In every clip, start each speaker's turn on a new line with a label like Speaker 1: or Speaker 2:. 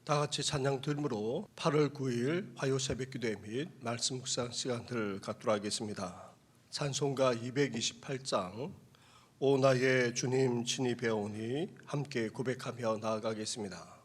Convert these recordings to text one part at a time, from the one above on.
Speaker 1: 다 같이 찬양 드림으로 8월 9일 화요 새벽 기도회 및 말씀 묵상 시간을 갖도록 하겠습니다. 찬송가 228장 오 나의 주님 친히 배우니 함께 고백하며 나아가겠습니다.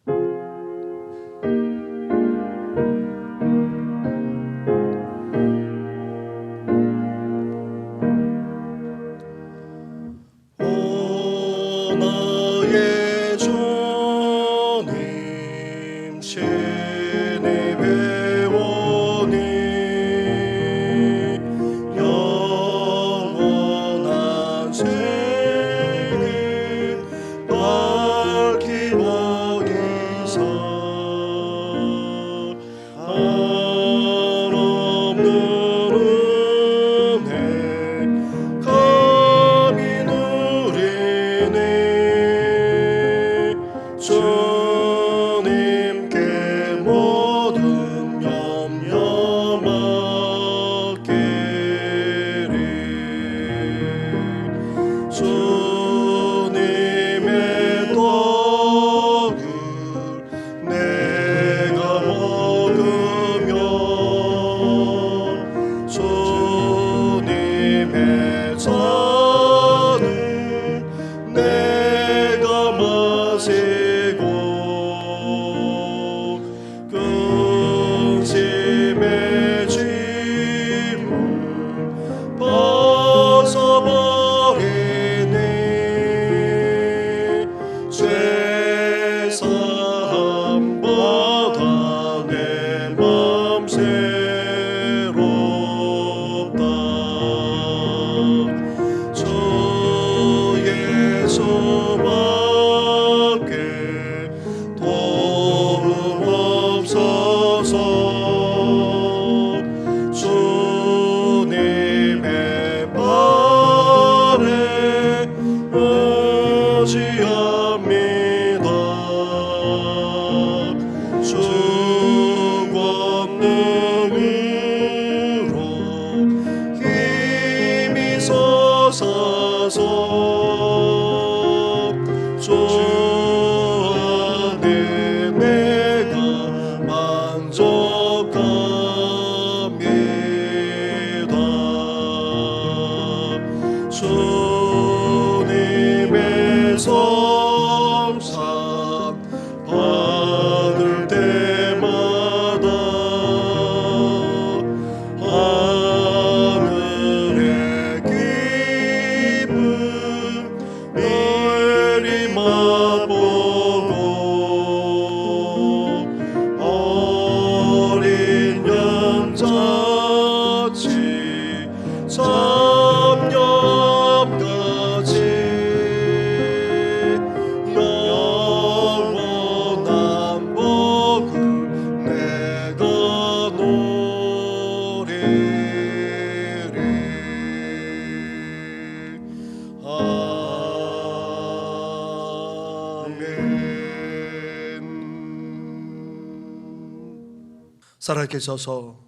Speaker 1: 살아계셔서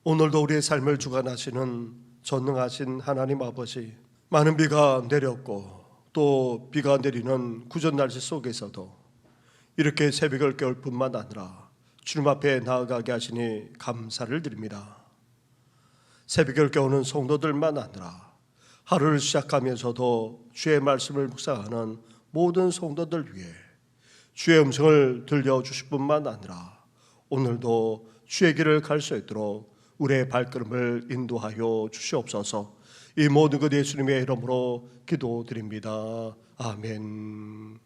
Speaker 1: 오늘도 우리의 삶을 주관하시는 전능하신 하나님 아버지, 많은 비가 내렸고 또 비가 내리는 구전 날씨 속에서도 이렇게 새벽을 깨울 뿐만 아니라 주님 앞에 나아가게 하시니 감사를 드립니다. 새벽을 깨우는 성도들만 아니라 하루를 시작하면서도 주의 말씀을 묵상하는 모든 성도들 위해 주의 음성을 들려주실 뿐만 아니라 오늘도 주의 길을 갈 수 있도록 우리의 발걸음을 인도하여 주시옵소서. 이 모든 것 예수님의 이름으로 기도드립니다. 아멘.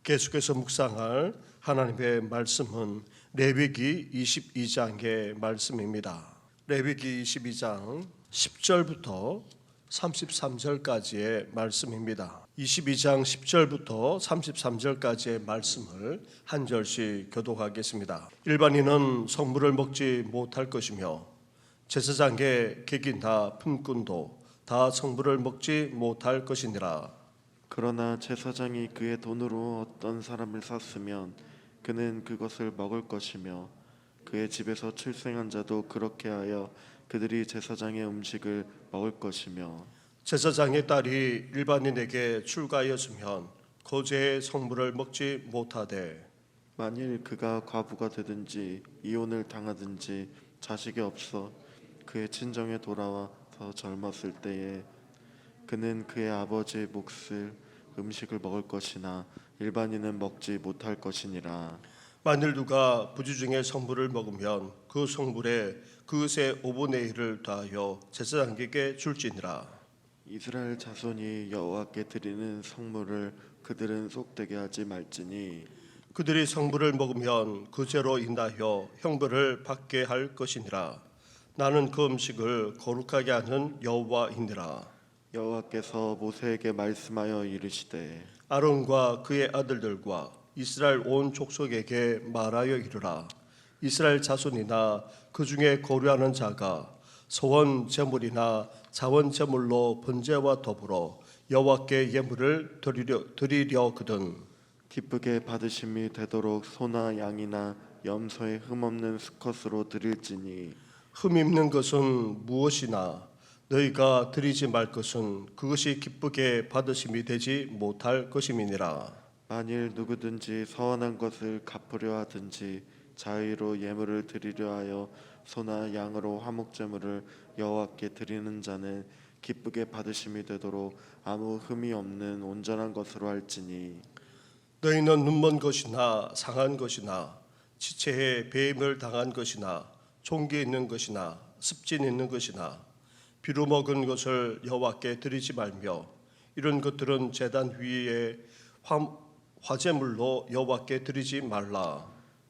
Speaker 1: 계속해서 묵상할 하나님의 말씀은 레위기 22장의 말씀입니다. 레위기 22장 10절부터 33절까지의 말씀입니다. 22장 10절부터 33절까지의 말씀을 한 절씩 교독하겠습니다. 일반인은 성물을 먹지 못할 것이며 제사장의 객이나 품꾼도 다 성물을 먹지 못할 것이니라.
Speaker 2: 그러나 제사장이 그의 돈으로 어떤 사람을 샀으면 그는 그것을 먹을 것이며 그의 집에서 출생한 자도 그렇게 하여 그들이 제사장의 음식을 먹을 것이며
Speaker 1: 제사장의 딸이 일반인에게 출가하였으면 거제의 성물을 먹지 못하되
Speaker 2: 만일 그가 과부가 되든지 이혼을 당하든지 자식이 없어 그의 친정에 돌아와서 젊었을 때에 그는 그의 아버지의 몫을 음식을 먹을 것이나 일반인은 먹지 못할 것이니라.
Speaker 1: 만일 누가 부지 중에 성물을 먹으면 그 성물에 그것의 5분의 1을 더하여 제사장에게 줄지니라.
Speaker 2: 이스라엘 자손이 여호와께 드리는 성물을 그들은 속되게 하지 말지니
Speaker 1: 그들이 성물을 먹으면 그 죄로 인하여 형벌을 받게 할 것이니라. 나는 그 음식을 거룩하게 하는 여호와이니라.
Speaker 2: 여호와께서 모세에게 말씀하여 이르시되
Speaker 1: 아론과 그의 아들들과 이스라엘 온 족속에게 말하여 이르라. 이스라엘 자손이나 그 중에 거류하는 자가 소원 제물이나 자원 제물로 번제와 더불어 여호와께 예물을 드리려거든
Speaker 2: 기쁘게 받으심이 되도록 소나 양이나 염소의 흠없는 수컷으로 드릴지니
Speaker 1: 흠 있는 것은 무엇이나 너희가 드리지 말 것은 그것이 기쁘게 받으심이 되지 못할 것임이니라.
Speaker 2: 만일 누구든지 서원한 것을 갚으려 하든지 자의로 예물을 드리려 하여 소나 양으로 화목제물을 여호와께 드리는 자는 기쁘게 받으심이 되도록 아무 흠이 없는 온전한 것으로 할지니
Speaker 1: 너희는 눈먼 것이나 상한 것이나 지체에 배임을 당한 것이나 종기 있는 것이나 습진 있는 것이나 비루 먹은 것을 여호와께 드리지 말며 이런 것들은 제단 위에 화제물로 여호와께 드리지 말라.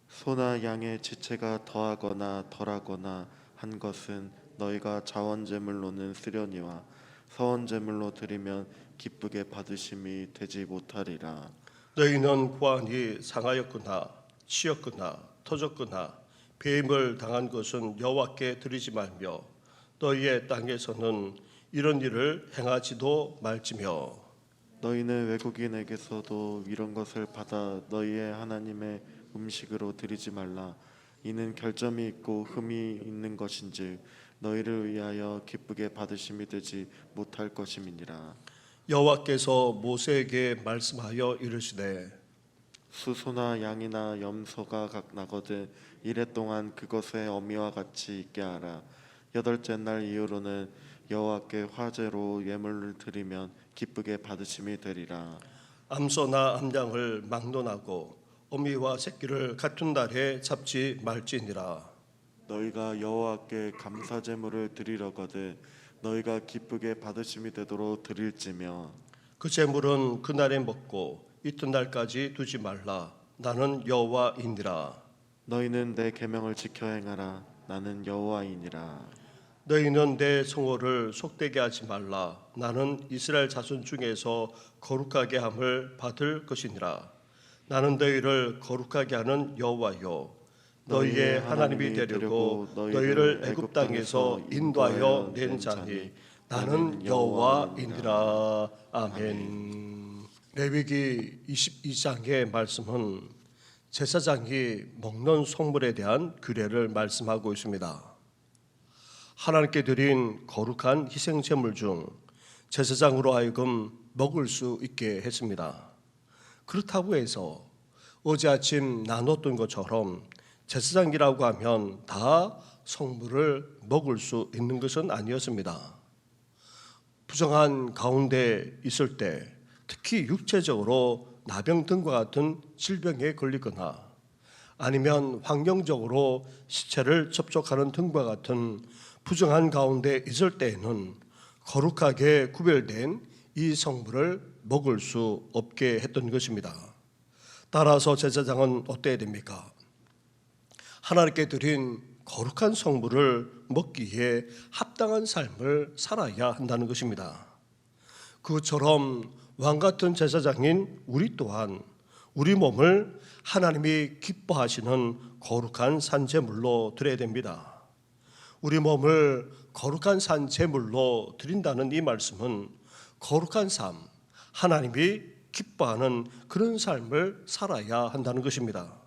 Speaker 2: 소나 양의 지체가 더하거나 덜하거나 한 것은 너희가 자원제물로는 쓰려니와 서원제물로 드리면 기쁘게 받으심이 되지 못하리라.
Speaker 1: 너희는 구안이 상하였거나 치였거나 터졌거나 배임을 당한 것은 여호와께 드리지 말며 너희의 땅에서는 이런 일을 행하지도 말지며
Speaker 2: 너희는 외국인에게서도 이런 것을 받아 너희의 하나님의 음식으로 드리지 말라. 이는 결점이 있고 흠이 있는 것인즉 너희를 위하여 기쁘게 받으심이 되지 못할 것임이니라.
Speaker 1: 여호와께서 모세에게 말씀하여 이르시되
Speaker 2: 수소나 양이나 염소가 각 나거든 이래 동안 그것의 어미와 같이 있게 하라. 여덟째 날 이후로는 여호와께 화제로 예물을 드리면 기쁘게 받으심이 되리라.
Speaker 1: 암소나 암양을 막론하고 어미와 새끼를 같은 날에 잡지 말지니라.
Speaker 2: 너희가 여호와께 감사 제물을 드리려거든 너희가 기쁘게 받으심이 되도록 드릴지며
Speaker 1: 그 제물은 그날에 먹고 이튿날까지 두지 말라. 나는 여호와이니라.
Speaker 2: 너희는 내 계명을 지켜 행하라. 나는 여호와이니라.
Speaker 1: 너희는 내 성호를 속되게 하지 말라. 나는 이스라엘 자손 중에서 거룩하게 함을 받을 것이니라. 나는 너희를 거룩하게 하는 여호와요 너희의 하나님이 되려고 너희를 애굽 땅에서 인도하여 낸 자니 나는 여호와이니라. 아멘. 레위기 22장의 말씀은 제사장이 먹는 성물에 대한 규례를 말씀하고 있습니다. 하나님께 드린 거룩한 희생 제물 중 제사장으로 하여금 먹을 수 있게 했습니다. 그렇다고 해서 어제 아침 나눴던 것처럼 제사장이라고 하면 다 성물을 먹을 수 있는 것은 아니었습니다. 부정한 가운데 있을 때 특히 육체적으로 나병 등과 같은 질병에 걸리거나 아니면 환경적으로 시체를 접촉하는 등과 같은 부정한 가운데 있을 때에는 거룩하게 구별된 이 성물을 먹을 수 없게 했던 것입니다. 따라서 제사장은 어때야 됩니까? 하나님께 드린 거룩한 성물을 먹기에 합당한 삶을 살아야 한다는 것입니다. 그처럼 왕 같은 제사장인 우리 또한 우리 몸을 하나님이 기뻐하시는 거룩한 산제물로 드려야 됩니다. 우리 몸을 거룩한 산제물로 드린다는 이 말씀은 거룩한 삶, 하나님이 기뻐하는 그런 삶을 살아야 한다는 것입니다.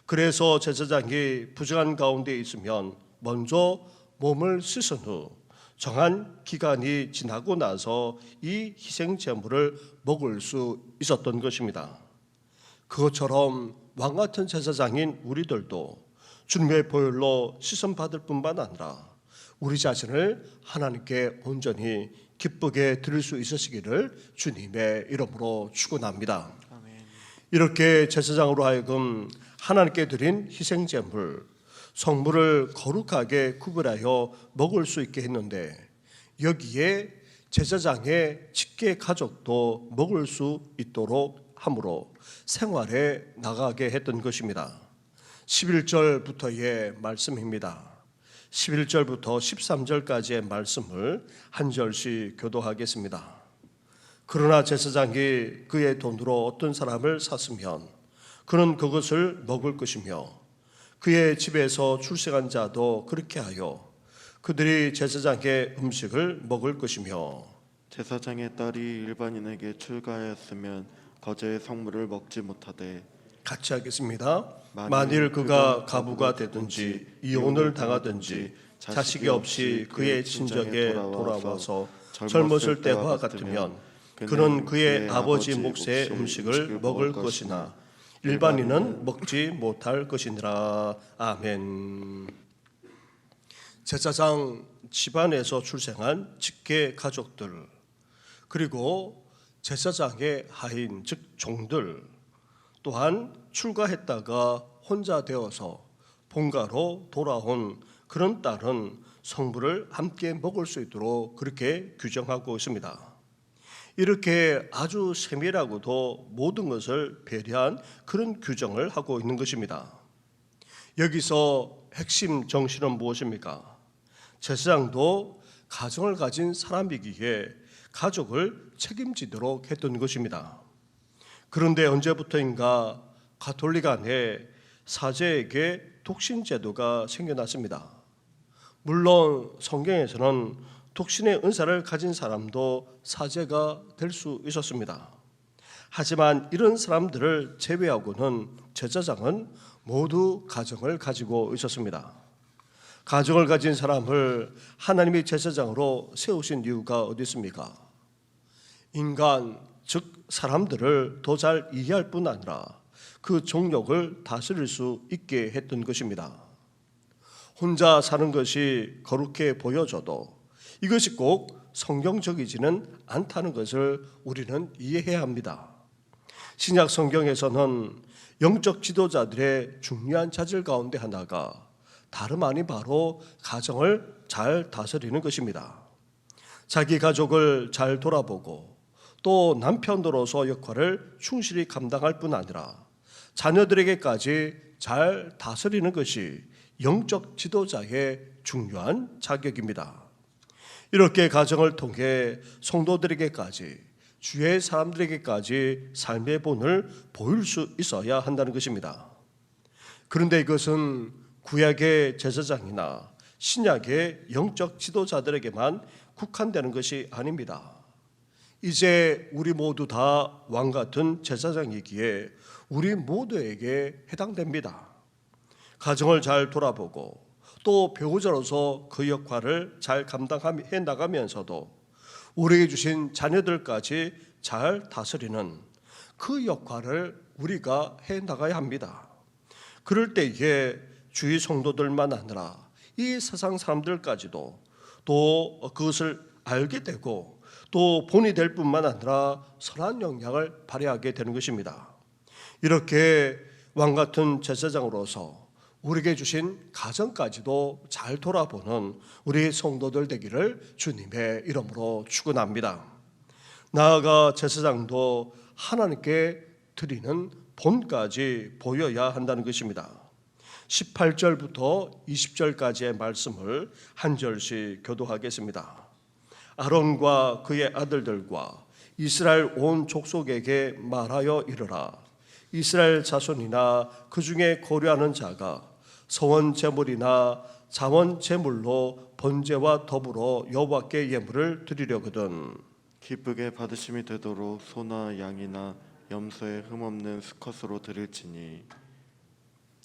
Speaker 1: 그래서 제사장이 부정한 가운데 있으면 먼저 몸을 씻은 후 정한 기간이 지나고 나서 이 희생 제물을 먹을 수 있었던 것입니다. 그것처럼 왕 같은 제사장인 우리들도 주님의 보혈로 씻음 받을 뿐만 아니라 우리 자신을 하나님께 온전히 기쁘게 드릴 수 있으시기를 주님의 이름으로 축원합니다.
Speaker 2: 아멘.
Speaker 1: 이렇게 제사장으로 하여금 하나님께 드린 희생제물, 성물을 거룩하게 구별하여 먹을 수 있게 했는데 여기에 제사장의 직계 가족도 먹을 수 있도록 함으로 생활에 나가게 했던 것입니다. 11절부터의 말씀입니다. 11절부터 13절까지의 말씀을 한 절씩 교도하겠습니다. 그러나 제사장이 그의 돈으로 어떤 사람을 샀으면 그는 그것을 먹을 것이며 그의 집에서 출생한 자도 그렇게 하여 그들이 제사장의 음식을 먹을 것이며
Speaker 2: 제사장의 딸이 일반인에게 출가하였으면 거제의 성물을 먹지 못하되
Speaker 1: 같이 하겠습니다. 만일 그가 가부가 되든지 이혼을 당하든지 자식이 없이 그의 친정에 돌아와서 젊었을 때와 같으면 그는 그의 아버지 몫의 음식을 먹을 것이나 일반인은 먹지 못할 것이니라. 아멘. 제사장 집안에서 출생한 직계 가족들 그리고 제사장의 하인 즉 종들 또한 출가했다가 혼자 되어서 본가로 돌아온 그런 딸은 성물을 함께 먹을 수 있도록 그렇게 규정하고 있습니다. 이렇게 아주 세밀하고도 모든 것을 배려한 그런 규정을 하고 있는 것입니다. 여기서 핵심 정신은 무엇입니까? 제사장도 가정을 가진 사람이기에 가족을 책임지도록 했던 것입니다. 그런데 언제부터인가 가톨릭 안에 사제에게 독신 제도가 생겨났습니다. 물론 성경에서는 독신의 은사를 가진 사람도 사제가 될 수 있었습니다. 하지만 이런 사람들을 제외하고는 제사장은 모두 가정을 가지고 있었습니다. 가정을 가진 사람을 하나님이 제사장으로 세우신 이유가 어디 있습니까? 인간 즉 사람들을 더 잘 이해할 뿐 아니라 그 종력을 다스릴 수 있게 했던 것입니다. 혼자 사는 것이 거룩해 보여져도 이것이 꼭 성경적이지는 않다는 것을 우리는 이해해야 합니다. 신약 성경에서는 영적 지도자들의 중요한 자질 가운데 하나가 다름 아닌 바로 가정을 잘 다스리는 것입니다. 자기 가족을 잘 돌아보고 또 남편으로서 역할을 충실히 감당할 뿐 아니라 자녀들에게까지 잘 다스리는 것이 영적 지도자의 중요한 자격입니다. 이렇게 가정을 통해 성도들에게까지 주의 사람들에게까지 삶의 본을 보일 수 있어야 한다는 것입니다. 그런데 이것은 구약의 제사장이나 신약의 영적 지도자들에게만 국한되는 것이 아닙니다. 이제 우리 모두 다 왕 같은 제사장이기에 우리 모두에게 해당됩니다. 가정을 잘 돌아보고 또 배우자로서 그 역할을 잘 감당해 나가면서도 우리에게 주신 자녀들까지 잘 다스리는 그 역할을 우리가 해 나가야 합니다. 그럴 때에 주위 성도들만 아니라 이 세상 사람들까지도 또 그것을 알게 되고 또 본이 될 뿐만 아니라 선한 영향을 발휘하게 되는 것입니다. 이렇게 왕 같은 제사장으로서 우리에게 주신 가정까지도 잘 돌아보는 우리 성도들 되기를 주님의 이름으로 축원합니다. 나아가 제사장도 하나님께 드리는 본까지 보여야 한다는 것입니다. 18절부터 20절까지의 말씀을 한 절씩 교도하겠습니다. 아론과 그의 아들들과 이스라엘 온 족속에게 말하여 이르라. 이스라엘 자손이나 그 중에 고려하는 자가 서원 제물이나 자원 제물로 번제와 더불어 여호와께 예물을 드리려거든
Speaker 2: 기쁘게 받으심이 되도록 소나 양이나 염소에 흠없는 수컷으로 드릴지니.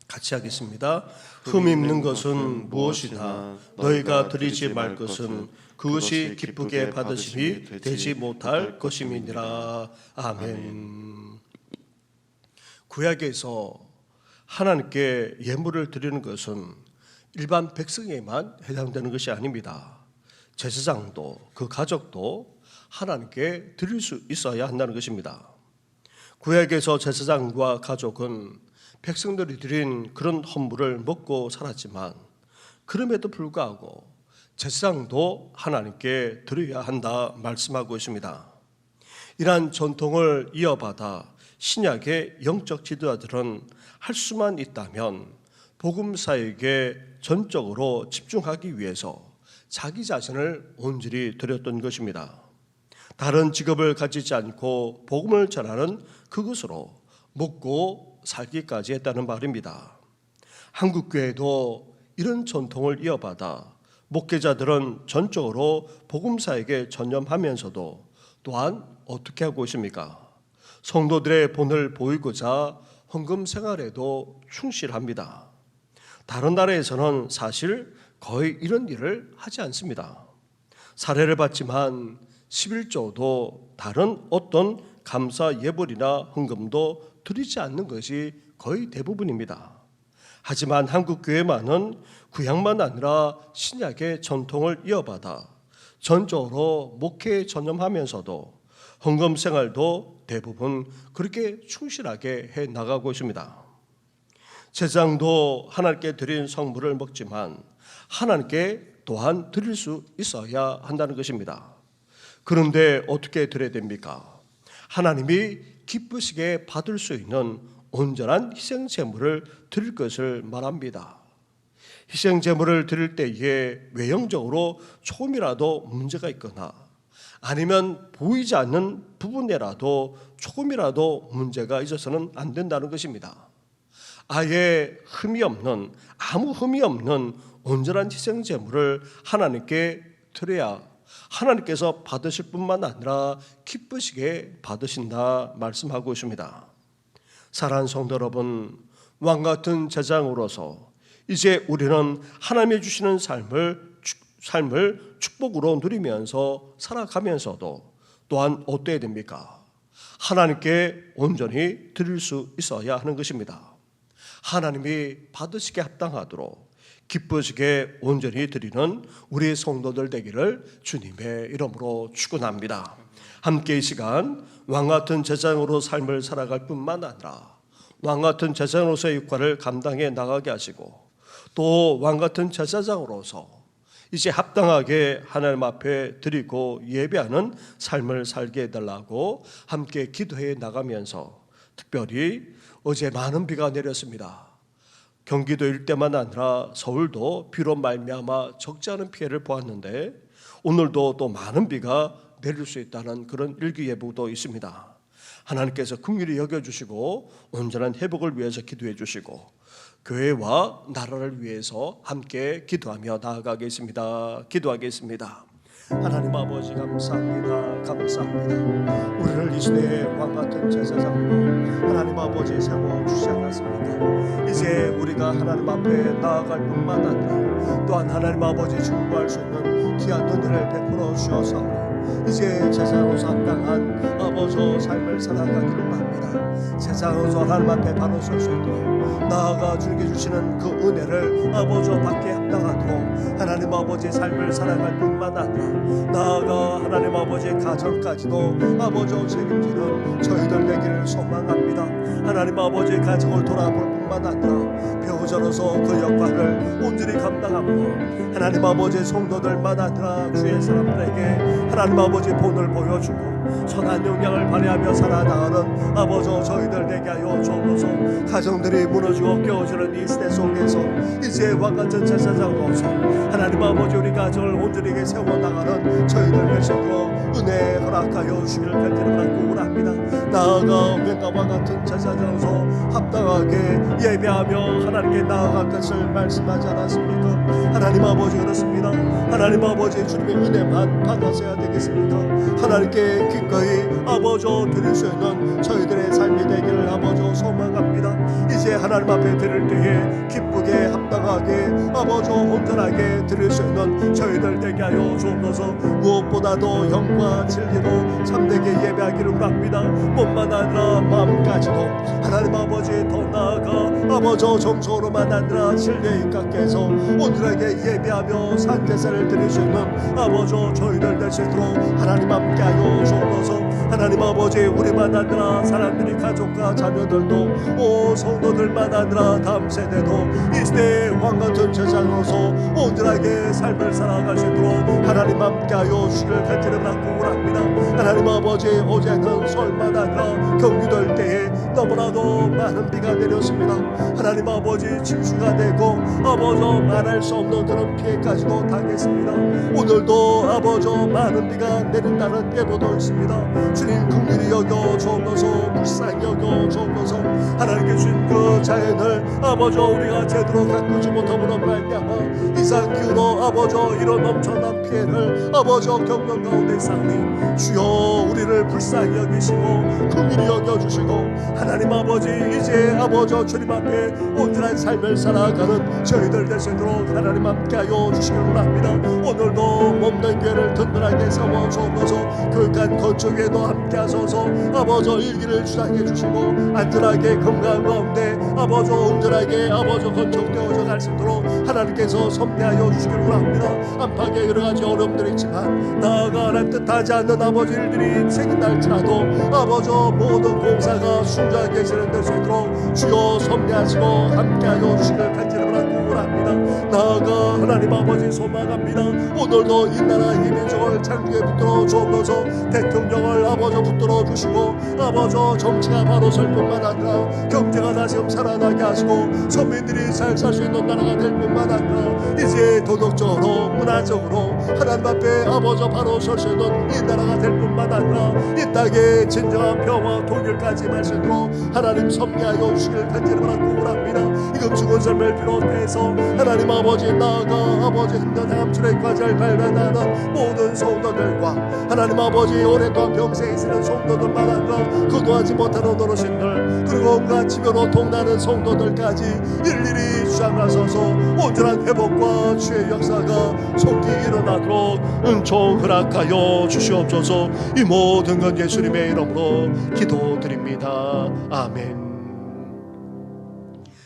Speaker 1: 같이 하겠습니다. 흠 있는 것은 무엇이나 너희가 드리지 말 것은 그것이 기쁘게 받으심이 되지 못할 것임이니라. 아멘. 구약에서 하나님께 예물을 드리는 것은 일반 백성에만 해당되는 것이 아닙니다. 제사장도 그 가족도 하나님께 드릴 수 있어야 한다는 것입니다. 구약에서 제사장과 가족은 백성들이 드린 그런 헌물을 먹고 살았지만 그럼에도 불구하고 제사장도 하나님께 드려야 한다 말씀하고 있습니다. 이러한 전통을 이어받아 신약의 영적 지도자들은 할 수만 있다면 복음사에게 전적으로 집중하기 위해서 자기 자신을 온전히 드렸던 것입니다. 다른 직업을 가지지 않고 복음을 전하는 그것으로 먹고 살기까지 했다는 말입니다. 한국교회도 이런 전통을 이어받아 목회자들은 전적으로 복음사에게 전념하면서도 또한 어떻게 하고 있습니까? 성도들의 본을 보이고자 헌금 생활에도 충실합니다. 다른 나라에서는 사실 거의 이런 일을 하지 않습니다. 사례를 봤지만 11조도 다른 어떤 감사 예물이나 헌금도 드리지 않는 것이 거의 대부분입니다. 하지만 한국교회만은 구약만 아니라 신약의 전통을 이어받아 전적으로 목회에 전념하면서도 헌금 생활도 대부분 그렇게 충실하게 해 나가고 있습니다. 제사장도 하나님께 드린 성물을 먹지만 하나님께 또한 드릴 수 있어야 한다는 것입니다. 그런데 어떻게 드려야 됩니까? 하나님이 기쁘시게 받을 수 있는 온전한 희생 제물을 드릴 것을 말합니다. 희생 제물을 드릴 때에 외형적으로 조금이라도 문제가 있거나 아니면 보이지 않는 부분에라도 조금이라도 문제가 있어서는 안 된다는 것입니다. 아예 아무 흠이 없는 온전한 희생 제물을 하나님께 드려야 하나님께서 받으실 뿐만 아니라 기쁘시게 받으신다 말씀하고 있습니다. 사랑하는 성도 여러분, 왕같은 제사장으로서 이제 우리는 하나님이 주시는 삶을 축복으로 누리면서 살아가면서도 또한 어때야 됩니까? 하나님께 온전히 드릴 수 있어야 하는 것입니다. 하나님이 받으시게 합당하도록 기쁘시게 온전히 드리는 우리 성도들 되기를 주님의 이름으로 축원합니다. 함께 이 시간 왕같은 제사장으로 삶을 살아갈 뿐만 아니라 왕같은 제사장으로서의 역할을 감당해 나가게 하시고 또 왕같은 제사장으로서 이제 합당하게 하나님 앞에 드리고 예배하는 삶을 살게 해달라고 함께 기도해 나가면서 특별히 어제 많은 비가 내렸습니다. 경기도 일대만 아니라 서울도 비로 말미암아 적지 않은 피해를 보았는데 오늘도 또 많은 비가 내릴 수 있다는 그런 일기예보도 있습니다. 하나님께서 긍휼히 여겨주시고 온전한 회복을 위해서 기도해 주시고 교회와 나라를 위해서 함께 기도하며 나아가겠습니다. 기도하겠습니다. 하나님 아버지 감사합니다. 우리를 이 시대의 왕같은 제사장으로 하나님 아버지 세워주시지 않았습니까? 이제 우리가 하나님 앞에 나아갈 뿐만 아니라 또한 하나님 아버지 충고할 수 있는 귀한 은혜를 베풀어 주셔서 이제 제사장으로서 합당한 아버지 삶을 살아가기를 바랍니다. 제사장으로서 하나님 앞에 바로 설 수 있도록 나아가 주님께 주시는 그 은혜를 아버지 받게 합당하도록 하나님 아버지의 삶을 살아갈 뿐만 아니라 나아가 하나님 아버지의 가정까지도 아버지 책임지는 저희들 되기를 소망합니다. 하나님 아버지의 가정을 돌아볼 뿐만 아니라 배우자로서 그 역할을 온전히 감당하고 하나님 아버지의 성도들만 아니라 주의 사람들에게 하나님 아버지의 본을 보여주고 선한 영향을 발휘하며 살아나가는 아버지 저희들 되게 하여 주옵소서. 가정들이 무너지고 깨어지는 이 시대 속에서 이제 왕같은 제사장으로서 하나님 아버지 우리 가정을 온전히 세워나가는 저희들 되시고 은혜 허락하여 주시기를 간절히 바라고 합니다. 나아가 왕과 같은 제사장으로서 합당하게 예배하며 하나님께 나아갈 것을 말씀하지 않았습니까? 하나님 아버지 그렇습니다. 하나님 아버지 주님의 은혜만 받아서야 되겠습니까? 하나님께 기꺼이 아버지 드릴 수 있는 저희들의 삶이 되기를 아버지 소망합니다. 이제 하나님 앞에 드릴 때에 기쁘게 합당하게 건강하게 아버지 온전하게 드릴 수 있는 저희들 되게 하여 주옵소서. 무엇보다도 영과 진리로 참되게 예배하기를 원합니다. 몸만 아니라 마음까지도 하나님 아버지 더 나아가 아버지 정서로만 아니라 진리에 입각해서 온전하게 예배하며 산제사를 드릴 수 있는 아버지 저희들 될 수 있도록 하나님 함께하여 주옵소서. 하나님 아버지 우리만 아니라 사람들이 가족과 자녀들도 오 성도들만 아니라 다음 세대도 이 시대의 왕같은 제사장으로서 온전하게 삶을 살아갈 수 있도록 하나님 함께하여 주시를 간절히 바라고 합니다. 하나님 아버지 어제는 설만 아니라 경기될 때에 너무나도 많은 비가 내렸습니다. 하나님 아버지 침수가 되고 아버지 말할 수 없는 그런 피해까지도 당했습니다. 오늘도 아버지 많은 비가 내린다는 예보도 있습니다. 주님 긍휼히 여겨 주옵소서. 불쌍히 여겨 주옵소서. 하나님께 주신 그 자연을 아버지 우리가 제대로 가꾸지 못함으로 말미암아 이상 기후로 아버지 이런 엄청난 피해를 아버지 경영 가운데 쌓니 주여 우리를 불쌍히 여기시고 긍휼히 여겨주시고 하나님 아버지 이제 아버지 주님 앞에 온전한 삶을 살아가는 저희들 될 수 있도록 하나님 함께하여 주시길 원합니다. 오늘도 몸된 교회를 든든하게 세워 주옵소서. 교육관 건축에도 함께하소서. 아버지 일기를 주장해 주시고 안전하게 건강 가운데 아버지 온전하게 아버지 건축되어져 갈 수 있도록 하나님께서 섭리하여 주시길 원합니다. 안팎에 여러 가지 어려움들이 있지만 나아가 하나님 뜻하지 않는 아버지 일들이 생긴다 할지라도 아버지 모든 공사가 순조하게 진행될 수 있도록 주여 섭리하시고 함께하여 주시길 간절히 바라고 원합니다. 나아가 하나님 아버지 소망합니다. 오늘도 이 나라 이민족을 창조에 붙들어 주옵소서. 대통령을 아버지 붙들어 주시고 아버지 정치가 바로 설 뿐만 아니라 경제가 다시금 살아나게 하시고 서민들이 잘 살 수 있는 나라가 될 뿐만 아니라 이제 도덕적으로 문화적으로 하나님 앞에 아버지 바로 설 수 있는 이 나라가 될 뿐만 아니라 이 땅에 진정한 평화 통일까지 말씀으로 하나님 섭리하여 주시길 간절히 바라고 원합니다. 이금 죽은 삶을 비롯해서 하나님 아버지 나아가 아버지 힘든 암출의 잘 발견하는 모든 성도들과 하나님 아버지 오랫동안 병세에 있는 성도들만 아니라 거두하지 못하는 어르신들 그리고 온갖 지변으로 통나는 성도들까지 일일이 주장하소서. 온전한 회복과 주의 역사가 속히 일어나도록 은총 허락하여 주시옵소서. 이 모든 것 예수님의 이름으로 기도드립니다. 아멘.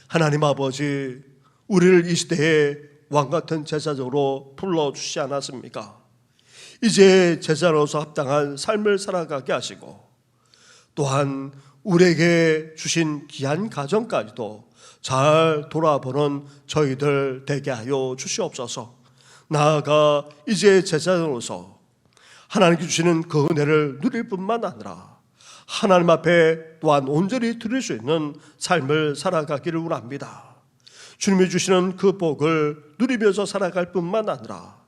Speaker 1: 하나님 아버지 우리를 이 시대에 왕같은 제사장으로 불러주시지 않았습니까? 이제 제사로서 합당한 삶을 살아가게 하시고 또한 우리에게 주신 귀한 가정까지도 잘 돌아보는 저희들 되게 하여 주시옵소서. 나아가 이제 제사장으로서 하나님께 주시는 그 은혜를 누릴 뿐만 아니라 하나님 앞에 또한 온전히 드릴 수 있는 삶을 살아가기를 원합니다. 주님이 주시는 그 복을 누리면서 살아갈 뿐만 아니라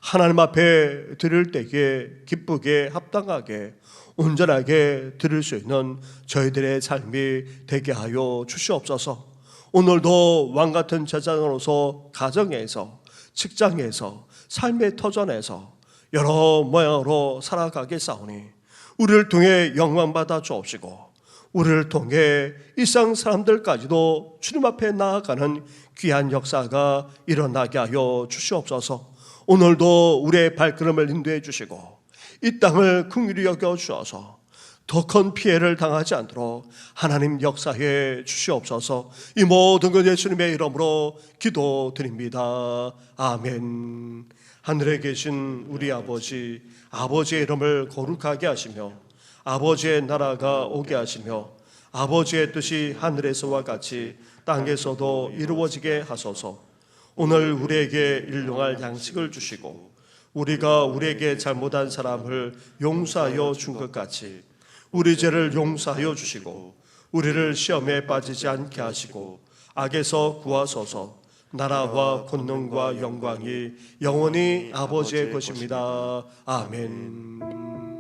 Speaker 1: 하나님 앞에 드릴 때에 기쁘게 합당하게 온전하게 드릴 수 있는 저희들의 삶이 되게 하여 주시옵소서. 오늘도 왕같은 제사장으로서 가정에서 직장에서 삶의 터전에서 여러 모양으로 살아가게 싸우니 우리를 통해 영광받아 주옵시고 우리를 통해 일상 사람들까지도 주님 앞에 나아가는 귀한 역사가 일어나게 하여 주시옵소서. 오늘도 우리의 발걸음을 인도해 주시고 이 땅을 긍휼히 여겨 주셔서 더 큰 피해를 당하지 않도록 하나님 역사해 주시옵소서. 이 모든 것 예수님의 이름으로 기도드립니다. 아멘. 하늘에 계신 우리 아버지, 아버지의 이름을 거룩하게 하시며 아버지의 나라가 오게 하시며 아버지의 뜻이 하늘에서와 같이 땅에서도 이루어지게 하소서. 오늘 우리에게 일용할 양식을 주시고 우리가 우리에게 잘못한 사람을 용서하여 준 것 같이 우리 죄를 용서하여 주시고 우리를 시험에 빠지지 않게 하시고 악에서 구하소서. 나라와 권능과 영광이 영원히 아버지의 것입니다. 아멘.